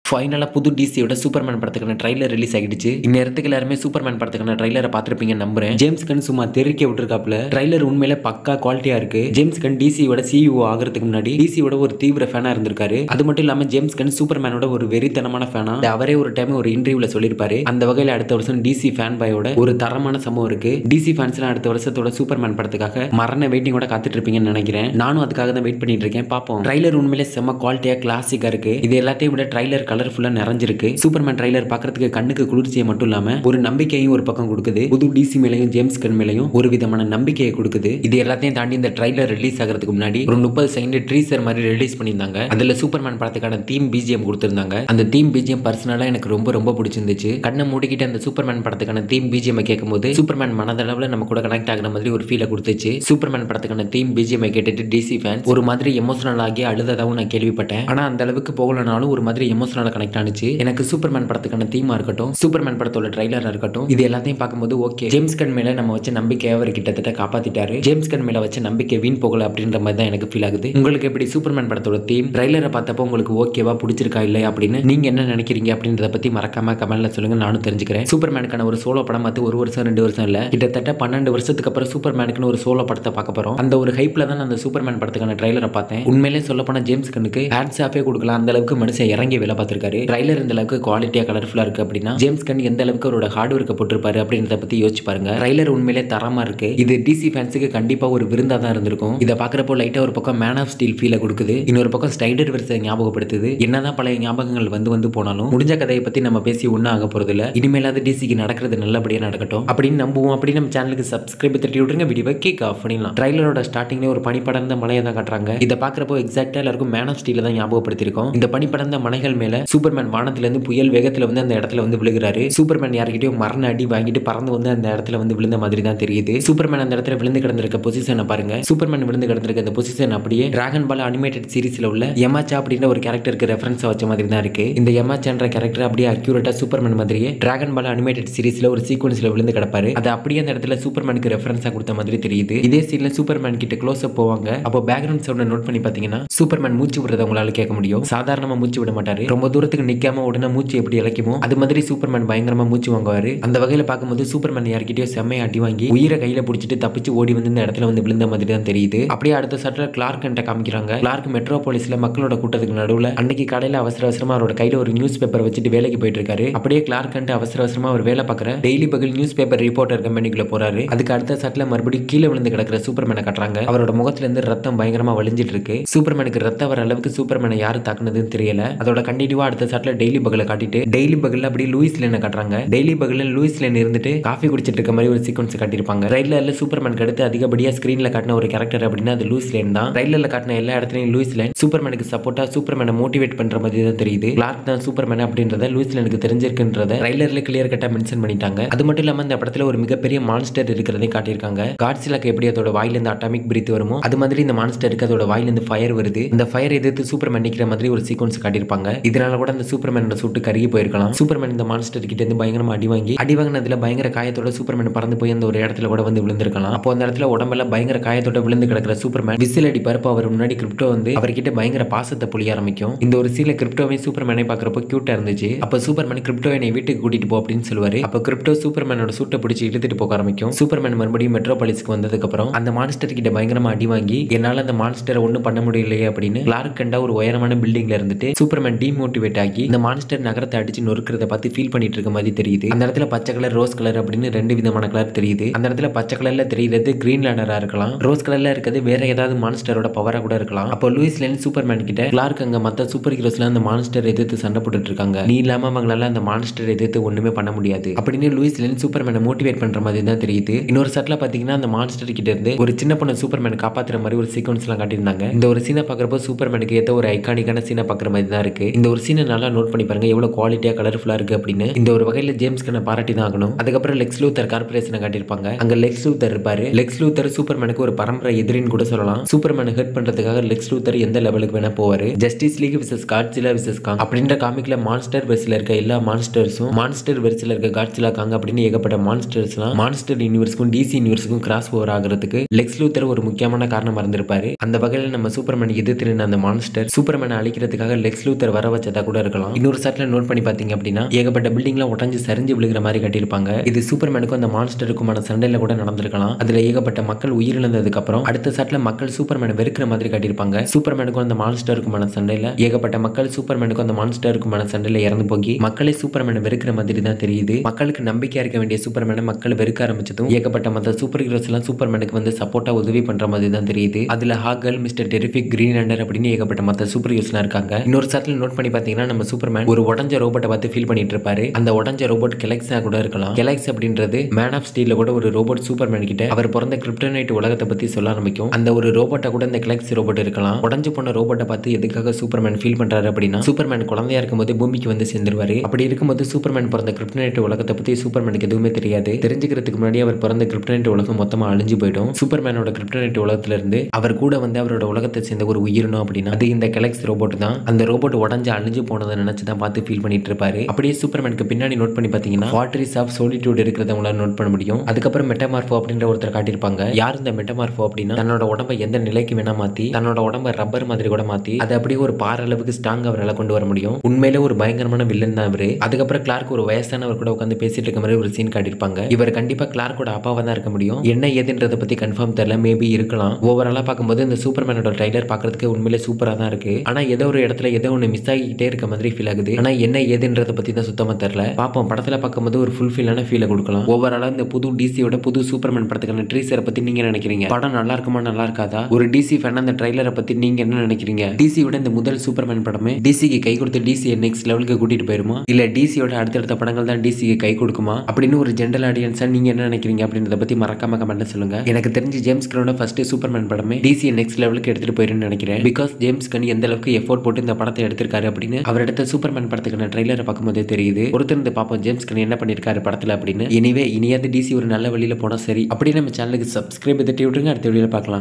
ஃபைனலா புது டிசியோட சூப்பர்மேன் படத்துக்கான ட்ரைலர் ரிலீஸ் ஆகிடுச்சு. இந்நேரத்துக்கு எல்லாருமே சூப்பர்மேன் படத்துக்கான ட்ரைலரை பார்த்திருப்பீங்கன்னு நம்புறேன். ஜேம்ஸ் கன் சும்மா தெறிக்க விட்டுருக்காப்ல. ட்ரைலர் உண்மையில பக்கா குவாலிட்டியா இருக்கு. ஜேம்ஸ் கன் டிசியோட சிஇஓ ஆகிறதுக்கு முன்னாடி டிசியோட ஒரு தீவிர ஃபேனா இருந்திருக்காரு. அது மட்டும் இல்லாம ஜேம்ஸ் கன் சூப்பர்மேனோட ஒரு வெறித்தனமான ஃபேனா. அவரே ஒரு டைம் ஒரு இன்டர்வியூல சொல்லியிருப்பாரு. அந்த வகையில அடுத்த வருஷம் டிசி ஃபேன் பாயோட ஒரு தரமான சம்பவம் இருக்கு. டிசி ஃபேன்ஸ்லாம் அடுத்த வருஷத்தோட சூப்பர்மேன் படத்துக்காக மரண வெயிட்டிங்கோட காத்துட்டு இருப்பீங்கன்னு நினைக்கிறேன். நானும் அதுக்காக தான் வெயிட் பண்ணிட்டு இருக்கேன். பாப்போம். ட்ரைலர் உண்மையிலே செம்ம குவாலிட்டியா கிளாசிக்கா இருக்கு. இது எல்லாத்தையும் விட ட்ரைலர் கலர்ஃபுல்லா நிறைஞ்சிருக்கு. சூப்பர்மேன் ட்ரைலர் பார்க்கிறதுக்கு கண்ணுக்கு குளிர்ச்சியை மட்டும் இல்லாம ஒரு நம்பிக்கையும் ஒரு பக்கம் கொடுக்குது. புது டிசி மேலையும் ஜேம்ஸ் கன் மேலையும் ஒரு விதமான நம்பிக்கையை கொடுக்குது. இது எல்லாத்தையும் தாண்டி இந்த ட்ரைலர் ரிலீஸ் ஆகிறதுக்கு முன்னாடி ஒரு 30 செகண்ட் ட்ரீசர் மாதிரி ரிலீஸ் பண்ணியிருந்தாங்க. அதுல சூப்பர்மேன் படத்துக்கான தீம் பிஜிஎம் கொடுத்திருந்தாங்க. அந்த தீம் பிஜிஎம் பர்சனலா எனக்கு ரொம்ப பிடிச்சிருந்துச்சு. கண்ணை மூடிக்கிட்டு அந்த சூப்பர்மேன் படத்துக்கான தீம் பிஜிஎம் கேட்கும்போது சூப்பர்மேன் மனதளவுல நம்ம கூட கனெக்ட் ஆகிற மாதிரி ஒரு ஃபீலை கொடுத்துச்சு. சூப்பர்மேன் படத்துக்கான தீம் பிஜிஎம் கேட்டுட்டு டிசி ஃபேன்ஸ் ஒரு மாதிரி எமோஷனல் ஆகி அழுததாகவும் நான் கேள்விப்பட்டேன். ஆனா அந்த அளவுக்கு போகலனாலும் ஒரு மாதிரி எமோஷனலா கனெக்ட் ஆனிச்சு. எனக்கு சூப்பர்மேன் படத்துக்கான தீமா இருக்கட்டும், சூப்பர்மேன் படத்தோட ட்ரைலரா இருக்கட்டும், இது எல்லாத்தையும் பார்க்கும்போது ஓகே, ஜேம்ஸ் கன் மேல நம்ம வச்ச நம்பிக்கையை அவர் கிட்டத்தட்ட காப்பாத்திட்டாரு. ஜேம்ஸ் கன் மேல வச்ச நம்பிக்கை வீண் போகல அப்படின்ற மாதிரி தான் எனக்கு ஃபீல் ஆகுது. உங்களுக்கு எப்படி சூப்பர்மேன் படத்தோட தீம் ட்ரைலரை பார்த்தப்போ உங்களுக்கு ஓகேவா பிடிச்சிருக்கா இல்லையா அப்படின்னு நீங்க என்ன நினைக்கிறீங்க அப்படின்றத பத்தி மறக்காம கமெண்ட்ல சொல்லுங்க, நானும் தெரிஞ்சுக்கிறேன். சூப்பர்மேனுக்கான ஒரு சோலோ படம் பார்த்து 1 வருஷம் 2 வருஷம் இல்ல, கிட்டத்தட்ட 12 வருஷத்துக்கு அப்புறம் சூப்பர்மேனுக்குன்னு ஒரு சோலோ படத்தை பார்க்க போறோம். அந்த ஒரு ஹைப்ல தான் அந்த சூப்பர்மேன் படத்துக்கான ட்ரைலரை பார்த்தேன். உண்மையிலே சொல்ல போனா ஜேம்ஸ் கனுக்கு ஹேட்ஸ் ஆஃபே கொடுக்கலாம். அந்த அளவுக்கு மனுஷன் இறங்கி வேலை பார்த்திருக்காரு. ட்ரைலர் இந்த அளவுக்கு குவாலிட்டியா கலர்ஃபுல்லா இருக்கு அப்படின்னா ஜேம்ஸ் கன் எந்த அளவுக்கு அவரோட ஹார்ட் ஒர்க்கை போட்டிருப்பாரு அப்படின்றத பத்தி யோசிச்சு பாருங்க. ட்ரைலர் உண்மையிலே தரமா இருக்கு. இது டிசி ஃபேன்ஸுக்கு கண்டிப்பா ஒரு விருந்தா தான் இருந்திருக்கும். இதை பாக்குறப்போ லைட்டா ஒரு பக்கம் மேன் ஆஃப் ஸ்டீல் ஃபீலை கொடுக்குது, இன்னொரு பக்கம் ஸ்னைடர் வெர்ஸை ஞாபகப்படுத்துது. என்னதான் பழைய ஞாபகங்கள் வந்து போனாலும் முடிஞ்ச கதையை பத்தி நம்ம பேசி ஒன்னும் ஆக போறது இல்ல. இனிமேலாவது டிசிக்கு நடக்கிறது நல்லபடியா நடக்கட்டும் அப்படின்னு நம்புவோம். அப்படி நம்ம சேனலுக்கு சப்ஸ்கிரைப் தட்டி விட்டுருங்க. வீடியோவை கேக் ஆஃப் பண்ணிடலாம். ட்ரைலரோட ஸ்டார்டிங்ல ஒரு பனி படர்ந்த மலையை தான் காட்டுறாங்க. இதை பாக்குறப்போ எக்ஸாக்டா எல்லாருக்கும் மேன் ஆஃப் ஸ்டீல் தான் ஞாபகப்படுத்திருக்கோம். இந்த பனி படர்ந்த மலைகள் மேல சூப்பர்மேன் வானத்திலிருந்து புயல் வேகத்துல வந்து அந்த இடத்துல வந்து விழுகிறாரு. சூப்பர்மேன் யார்கிட்டயும் மரண அடி வாங்கிட்டு பறந்து வந்து அந்த இடத்துல வந்து விழுந்த மாதிரி தான் தெரியுது. சூப்பர்மேன் அந்த இடத்துல விழுந்து கிடந்திருக்க பொசிஷனை பாருங்க. சூப்பர்மேன் விழுந்து கிடந்திருக்க அந்த பொசிஷன் அப்படியே டிராகன் பால் அனிமேட்டட் சீரிஸ்ல உள்ள யமாச்சா அப்படின்ற ஒரு கேரக்டருக்கு ரெஃபரன்ஸ் வச்ச மாதிரி தான் இருக்கு. இந்த யமாச்சான்ற கேரக்டர் அப்படியே அக்யூரேட்டா சூப்பர்மேன் மாதிரியே டிராகன் பால் அனிமேட்டட் சீரிஸ்ல ஒரு சீக்வன்ஸ்ல விழுந்து கிடப்பாரு. அது அப்படியே அந்த இடத்துல சூப்பர்மேனுக்கு ரெஃபரன்ஸா கொடுத்த மாதிரி தெரியுது. இதே சீன்ல சூப்பர்மேன் கிட்ட க்ளோஸ் அப் போவாங்க. அப்போ பேக்ரவுண்ட் சவுண்ட் நோட் பண்ணி பாத்தீங்கன்னா சூப்பர்மேன் மூச்சு விடுறத உங்களால கேட்க முடியும். சாதாரணமா மூச்சு விட மாட்டாரு. ரொம்ப தூரத்துக்கு நிக்காம உடனே மூச்சு எப்படி இழைக்குமோ அது மாதிரி சூப்பர்மேன் பயங்கரமா மூச்சு வாங்குவாரு. அந்த வகையில பார்க்கும்போது சூப்பர்மேன் யார்கிட்டயோ செம்மையா அடி வாங்கி உயிரை கையில பிடிச்சிட்டு தப்பிச்சு ஓடி வந்து இந்த இடத்துல வந்து விழுந்த மாதிரி தான் தெரியுது. அப்படியே அடுத்த சட்டில கிளார்க் கிட்ட காமிக்கிறாங்க. கிளார்க் மெட்ரோபாலிஸ்ல மக்களோட கூட்டத்துக்கு நடுவுல அன்னைக்கு காலையில அவசரமா அவரோட கையில ஒரு நியூஸ் பேப்பர் வச்சுட்டு வேலைக்கு போயிட்டு இருக்காரு. அப்படியே கிளார்க் கண்டு அவசரமா அவர் வேலை பார்க்குற டெய்லி பகல் நியூஸ் பேப்பர் ரிப்போர்ட்டர் கம்பெனிக்குள்ள போறாரு. அதுக்கு அடுத்த சட்டில மறுபடியும் கீழே விழுந்து கிடக்கிற சூப்பர்மேனை காட்டுறாங்க. அவரோட முகத்துல இருந்து ரத்தம் பயங்கரமா வழிஞ்சிட்டு இருக்கு. சூப்பர்மேனுக்கு ரத்தம் வர அளவுக்கு சூப்பர்மேனை யாரு தாக்குனதுன்னு தெரியல. அதோட கண்டினியூவா அடுத்த சட்டில டெய்லி பகலை காட்டிட்டு டெய்லி பகல்ல அப்படியே லூயிஸ் லேனை காட்டுறாங்க. டெய்லி பகல்ல லூயிஸ் லேன் இருந்துட்டு காஃபி குடிச்சிட்டு இருக்க மாதிரி ஒரு சீக்வன்ஸ் காட்டியிருப்பாங்க. ட்ரைலர்ல சூப்பர்மேனுக்கு அடுத்து அதிகப்படியா ஸ்கிரீன்ல காட்டின ஒரு கேரக்டர் அப்படின்னா அது லூயிஸ் லேன் தான். ட்ரைலர்ல காட்டின எல்லா இடத்துலயும் லூயிஸ் லேன் சூப்பர்மேனுக்கு சப்போர்ட்டா சூப்பர்மேனை மோட்டிவேட் பண்ற மாதிரி தான் தெரியுது. கிளார்க் தான் சூப்பர்மேன் அப்படின்றத லூயிஸ் லேனுக்கு தெரிஞ்சிருக்குன்றத ட்ரைலர்ல கிளியர் கட்டா மென்ஷன் பண்ணிட்டாங்க. அது மட்டும் இல்லாம இந்த படத்துல ஒரு மிகப்பெரிய மான்ஸ்டர் இருக்கிறதை காட்டியிருக்காங்க. காட்ஸிலாக்கு எப்படி அதோட வாயிலிருந்து அட்டாமிக் பிரீத் வருமோ அது மாதிரி இந்த மான்ஸ்டருக்கு அதோட வாயிலிருந்து ஃபயர் வருது. இந்த ஃபயர் எதிர்த்து சூப்பர்மேன் நிக்கிற மாதிரி ஒரு சீக்வன்ஸ் காட்டியிருப்பாங்க. இதனால கூட அந்த சூப்பர்மேனோட சுட்டு கருகி போயிருக்கலாம். சூப்பர்மேன் இந்த மான்ஸ்டர் கிட்ட இருந்து பயங்கரமா அடி வாங்கினதுல பயங்கர காயத்தோட சூப்பர்மேன் பறந்து போய் அந்த ஒரு இடத்துல கூட வந்து விழுந்திருக்கலாம். அப்போ அந்த இடத்துல உடம்பெல்லாம் பயங்கர காயத்தோட விழுந்து கிடக்கிற சூப்பர்மேன் விசில் அடி பரப்ப அவர் முன்னாடி கிரிப்டோ வந்து அவர்கிட்ட பயங்கர பாசத்தை பொழிய ஆரம்பிக்கும். இந்த ஒரு சீன்ல கிரிப்டோவை சூப்பர்மேனை பாக்குறப்போ கியூட்டா இருந்துச்சு. அப்ப சூப்பர்மேன் கிரிப்டோ என்னை வீட்டுக்கு கூட்டிட்டு போ அப்படின்னு சொல்லுவாரு. அப்ப கிரிப்டோ சூப்பர்மேனோட சூட்டை பிடிச்சி இழுத்துட்டு போக ஆரம்பிக்கும். சூப்பர்மேன் மறுபடியும் மெட்ரோபாலிஸ்க்கு வந்ததுக்கு அப்புறம் அந்த மான்ஸ்டர் கிட்ட பயங்கரமா அடி வாங்கி என்னால அந்த மான்ஸ்டரை ஒண்ணும் பண்ண முடியலையே அப்படின்னு கிளார்க் கண்டா ஒரு உயரமான பில்டிங்ல இருந்துட்டு சூப்பர்மேன் டிமோட்டிவேட் ஆகி இந்த மான்ஸ்டர் நகரத்தை அடிச்சு நொறுக்கிறத பார்த்து ஃபீல் பண்ணிட்டு இருக்க மாதிரி தெரியுது. அந்த இடத்துல பச்சை கலர் ரோஸ் கலர் அப்படின்னு 2 விதமான கலர் தெரியுது. அந்த இடத்துல பச்சை கலர்ல தெரியுறது கிரீன் லேண்டரா இருக்கலாம். ரோஸ் கலர்ல இருக்கிறது வேற ஏதாவது மான்ஸ்டரோட பவரா கூட இருக்கலாம். அப்போ லூயிஸ் லேன் சூப்பர்மேன் கிட்ட கிளார்க் அங்க மத்த சூப்பர் ஹீரோஸ்ல அந்த மான்ஸ்டர் எதிர்த்து சண்டை போட்டுட்டு இருக்காங்க. நீ இல்லாம அவங்களால அந்த மான்ஸ்டர் எதிர்த்து ஒண்ணுமே பண்ண முடியாது அப்படின்னு லூயிஸ் லேன் சூப்பர்மேனை மோட்டிவேட் பண்ற மாதிரி தான் தெரியுது. இன்னொரு சட்ல பாத்தீங்கன்னா அந்த மான்ஸ்டர் கிட்ட இருந்து ஒரு சின்ன பொண்ணு சூப்பர்மேன் காப்பாத்துற மாதிரி ஒரு சீக்வன்ஸ் எல்லாம் காட்டியிருந்தாங்க. இந்த ஒரு சீனை பாக்குறப்போ சூப்பர்மேனுக்கு ஏத்த ஒரு ஐகானிக்கான சீனை பாக்குற மாதிரி தான் இருக்கு. இந்த ஒரு சீனை நல்லா நோட் பண்ணி பாருங்க எவ்வளவு குவாலிட்டியா கலர்ஃபுல்லா இருக்கு அப்படின்னு. இந்த ஒரு வகையில ஜேம்ஸ் கன்னை பாராட்டி தான் ஆகணும். அதுக்கப்புறம் லெக்ஸ் லூத்தர் கார்பரேஷனை காட்டியிருப்பாங்க. அங்க லெக்ஸ் லூத்தர் இருப்பாரு. லெக்ஸ் லூத்தர் சூப்பர்மேனுக்கு ஒரு பரம்பரை எதிரின்னு கூட சொல்லலாம். சூப்பர்மேனை ஹெட் பண்றதுக்காக லெக்ஸ் லூத்தர் எந்த லெவலுக்கு வேணா போவாரு. Justice League versus Godzilla versus Kong அப்படின்ற காமிக்ல மான்ஸ்டர் வெர்ஸ்ல இருக்க எல்லா மான்ஸ்டர்ஸும் மான்ஸ்டர் வெர்ஸ்ல இருக்க காட்ஸிலா காங் அப்படின்னு ஏகப்பட்ட மான்ஸ்டர்ஸ்லாம் மான்ஸ்டர் யூனிவர்ஸ்க்கும் டிசி யூனிவர்ஸ்க்கும் கிராஸ் ஓவர் ஆகிறதுக்கு லெக்ஸ் லூத்தர் ஒரு முக்கியமான காரணமா இருந்திருப்பாரு. அந்த வகையில நம்ம சூப்பர்மேன் எதிர்த்து நின்ன அந்த மான்ஸ்டர் சூப்பர்மேனை அழிக்கிறதுக்காக லெக்ஸ் லூத்தர் வர வச்சதா எடுத்தா கூட இருக்கலாம். இன்னொரு ஷாட்ல நோட் பண்ணி பாத்தீங்க அப்படின்னா ஏகப்பட்ட பில்டிங்லாம் உடைஞ்சு சரிஞ்சு விழுகிற மாதிரி காட்டியிருப்பாங்க. இது சூப்பர்மேனுக்கும் அந்த மான்ஸ்டருக்குமான சண்டையில கூட நடந்திருக்கலாம். அதுல ஏகப்பட்ட மக்கள் உயிரிழந்ததுக்கு அப்புறம் அடுத்த ஷாட்ல மக்கள் சூப்பர்மேனை வெறுக்கிற மாதிரி காட்டியிருப்பாங்க. சூப்பர்மேனுக்கும் அந்த மான்ஸ்டருக்குமான சண்டையில ஏகப்பட்ட மக்கள் சூப்பர்மேனுக்கும் அந்த மான்ஸ்டருக்குமான சண்டையில இறந்து போகி மக்களே சூப்பர்மேனை வெறுக்கிற மாதிரி தான் தெரியுது. மக்களுக்கு நம்பிக்கையா இருக்க வேண்டிய சூப்பர்மேனை மக்கள் வெறுக்க ஆரம்பிச்சதும் ஏகப்பட்ட மற்ற சூப்பர் ஹீரோஸ் எல்லாம் சூப்பர்மேனுக்கு வந்து சப்போர்ட்டா உதவி பண்ற மாதிரி தான் தெரியுது. அதுல ஹாகல், மிஸ்டர் டெரிஃபிக், கிரீன் லேண்டர் அப்படின்னு ஏகப்பட்ட மற்ற சூப்பர் ஹீரோஸ்லாம் இருக்காங்க. இன்னொரு ஷாட்ல நோட் பண்ணி பாத்தீங்கன்னா நம்ம சூப்பர்மேன் ஒரு உடஞ்ச ரோபோட்டை பார்த்து ஃபீல் பண்ணிட்டு இருப்பாரு. அந்த உடஞ்ச ரோபோட் கெலக்ஸா கூட இருக்கலாம். கெலக்ஸ் அப்படின்றது மேன் ஆஃப் ஸ்டீல்ல கூட ஒரு ரோபோட் சூப்பர்மேன் கிட்ட அவர் பிறந்த கிரிப்டோனைட் உலகத்தை பத்தி சொல்ல ஆரம்பிக்கும். அந்த ஒரு ரோபோட்டை கூட இந்த கெலக்ஸ் ரோபோட் இருக்கலாம். உடஞ்சு போன ரோபோட்டை பார்த்து எதுக்காக சூப்பர்மேன் ஃபீல் பண்றாரு அப்படின்னா சூப்பர்மேன் குழந்தையா இருக்கும்போது பூமிக்கு வந்து சேர்ந்துருவாரு. அப்படி இருக்கும்போது சூப்பர்மேன் பிறந்த கிரிப்டோனைட் உலகத்தை பத்தி சூப்பர்மேனுக்கு எதுவுமே தெரியாது. தெரிஞ்சுக்கிறதுக்கு முன்னாடி அவர் பிறந்த கிரிப்டோனைட் உலகம் மொத்தமா அழிஞ்சு போயிடும். சூப்பர்மேனோட கிரிப்டோனைட் உலகத்துல இருந்து அவர் கூட வந்து அவரோட உலகத்தை சேர்ந்த ஒரு உயிரினம் அப்படின்னா அது இந்த கெலக்ஸ் ரோபோட் தான். அந்த ரோபோட் உடஞ்சு அழிஞ்சு போனதை நினைச்சு தான் பார்த்து ஃபீல் பண்ணிட்டு இருப்பாரு. அப்படியே சூப்பர்மேனுக்கு பின்னாடி நோட் பண்ணி பாத்தீங்கன்னா வாட்டரிஸ் ஆஃப் சோலிட்யூட் இருக்கிறத உங்களால நோட் பண்ண முடியும். அதுக்கப்புறம் மெட்டமார்ஃபோ அப்படின்ற ஒருத்தர் காட்டியிருப்பாங்க. யார் இந்த மெட்டமார்ஃபோ அப்படின்னா தன்னோட உடம்பை எந்த நிலைக்கு வேணா மாத்தி தன்னோட உடம்பை ரப்பர் மாதிரி கூட மாத்தி அதை அப்படியே ஒரு பாறை அளவுக்கு ஸ்ட்ராங் அவரால் கொண்டு வர முடியும். உண்மையிலே ஒரு பயங்கரமான வில்லன் தான் இவரு. அதுக்கப்புறம் கிளார்க் ஒரு வயசானவர் கூட உட்காந்து பேசிட்டு இருக்க மாதிரி ஒரு சீன் காட்டியிருப்பாங்க. இவர் கண்டிப்பா கிளார்க்கோட அப்பாவா தான் இருக்க முடியும். என்ன ஏதுன்றத பத்தி கன்ஃபார்ம் தெரியல, மேபி இருக்கலாம். ஓவராலா பார்க்கும்போது இந்த சூப்பர்மேனோட ட்ரைலர் பார்க்கறதுக்கு உண்மையிலே சூப்பரா தான் இருக்கு. ஆனா ஏதோ ஒரு இடத்துல ஏதோ ஒன்று மிஸ் ஆகிட்டே இருக்க மாதிரி ஃபீல் ஆகுது. ஆனா என்ன ஏதுன்றத பத்தி தான் சுத்தமா தெரியல. பாப்போம், படத்துல பார்க்கும்போது ஒரு ஃபுல்ஃபில்லான ஃபீலை கொடுக்கலாம். ஓவராலா இந்த புது டிசியோட புது சூப்பர்மேன் படத்துக்கான ட்ரீசரை பத்தி நீங்க நினைக்கிறீங்க? படம் நல்லா இருக்குமா நல்லா இருக்காதா? ஒரு டிசி ஃபேன் அந்த ட்ரைலரை பத்தி நீங்க என்ன நினைக்கிறீங்க? டிசியோட இந்த முதல் சூப்பர்மேன் படமே டிசிக்கு கை கொடுத்து டிசி நெக்ஸ்ட் லெவலுக்கு கூட்டிட்டு போயிருமா, இல்ல டிசியோட அடுத்தடுத்த படங்கள் தான் டிசிக்கு கை கொடுக்குமா அப்படின்னு ஒரு ஜென்ரல் ஆடியன்ஸா நீங்க என்ன நினைக்கிறீங்க அப்படின்றத பத்தி மறக்காம கமெண்ட்ல சொல்லுங்க. எனக்கு தெரிஞ்சு ஜேம்ஸ் கன்னோட ஃபர்ஸ்ட் சூப்பர்மேன் படமே டிசி நெக்ஸ்ட் லெவலுக்கு எடுத்துட்டு போயிருன்னு நினைக்கிறேன். பிகாஸ் ஜேம்ஸ் கன் எந்த அளவுக்கு எஃபோர்ட் போட்டு இந்த படத்தை எடுத்திருக்காரு அப்படின்னு அவர் எடுத்த சூப்பர்மேன் படத்துக்கான ட்ரைலரை பார்க்கும்போதே தெரியுது. ஒருத்தர் பார்ப்போம் ஜேம்ஸ் கன் என்ன பண்ணிருக்காரு படத்துல அப்படின்னு. இனியாவது டிசி ஒரு நல்ல வழியில போனா சரி. அப்படி நம்ம சேனலுக்கு சப்ஸ்கிரைப் தட்டி விட்டுருங்க. அடுத்த வீடியோல பார்க்கலாம்.